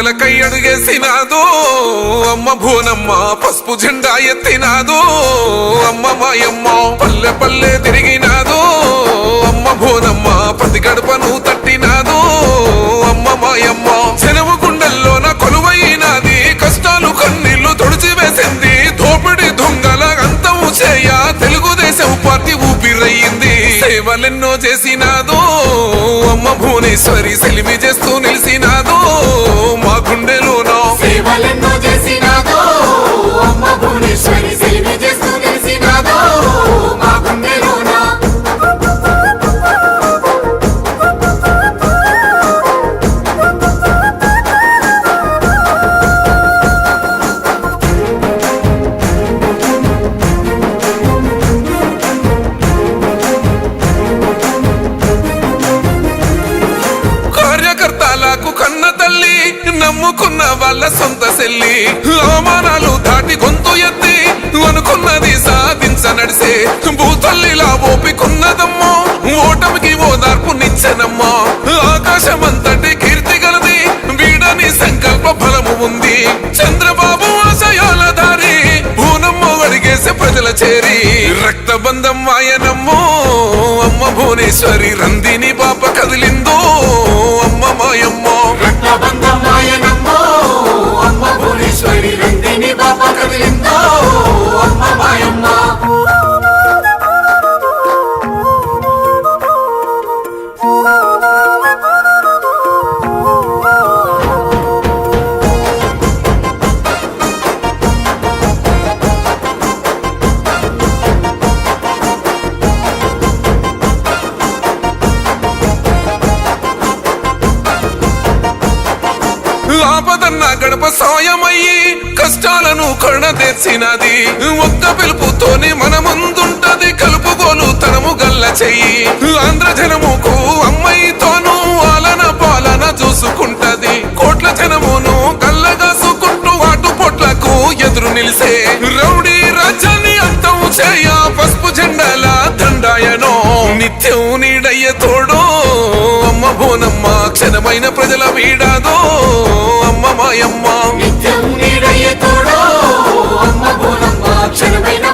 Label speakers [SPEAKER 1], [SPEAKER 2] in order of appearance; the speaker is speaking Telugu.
[SPEAKER 1] ప్రజలకై అడుగేసినాదో అమ్మ భూనమ్మ పసుపు జెండా ఎత్తినాదో అమ్మ మాయమ్మ పల్లె పల్లె తిరిగినాదో అమ్మ భూనమ్మ ప్రతి గడపను తట్టినాదో అమ్మ మాయమ్మ చెనవు గుండెల్లోన కొలువైనాది కష్టాలు కన్నీళ్లు తుడిచివేసింది దోపిడి దొంగల అంతము చేయ తెలుగుదేశం పార్టీ ఊపిరయ్యింది సేవలెన్నో చేసినాదో అమ్మ భువనేశ్వరి సెలిమి చేస్తూ నిలిసినాదో మా గుండెలోనో
[SPEAKER 2] సేవలెన్నో చేసినాదో అమ్మ భువనేశ్వరి సెలిమి చేస్తూ నిలిసినాదో మా గుండెలోన
[SPEAKER 1] కార్యకర్తలకు కన్న తల్లి నమ్ముకున్న వాళ్ళ సొంత సెల్లి అవమానాలు దాటి గొంతు ఎత్తి అనుకున్నది సాధించ నడిసే భూతల్లిలా ఓపికున్నదమ్మో ఓటమికి ఓదార్పు నిచ్చెనమ్మా ఆకాశమంతటి కీర్తి గలది వీడని సంకల్ప బలము ఉంది చంద్రబాబు ఆశయాల దారి భూనమ్మ అడిగేసే ప్రజల చేరి రక్తబంధం ఆయనమ్మో అమ్మ భువనేశ్వరి రందిని పాప కదిలిందో అమ్మ మాయమ్మ
[SPEAKER 2] రక్తబంధం ఆయనమ్మో అమ్మ భువనేశ్వరి రందిని బాబ కదిలిందో అమ్మ మాయమ్మ
[SPEAKER 1] ఆపదన్న గడప సాయమయ్యి కష్టాలను కరుణదీర్చినది ఒక్క పిలుపుతోనే మన ముందుంటది కలుపుగోలు తనము గల్ల చెయ్యి ఆంధ్ర జనముకు అమ్మాయితోనూ ఆలన పాలన చూసుకుంటది కోట్ల జనమును గల్లగాసుకుంటూ అటు పొట్లకు ఎదురు నిలిసే రౌడీ రాజ్యాన్ని అంతం చేయ పసుపు జెండాల దండాయనో నిత్యం నీడయ్య తోడో అమ్మ భువనమ్మ క్షణమైన ప్రజల వీడాదో అమ్మ మాయమ్మ
[SPEAKER 2] నిత్యం నీడయ్య తోడో అమ్మ భువనమ్మ క్షణమైన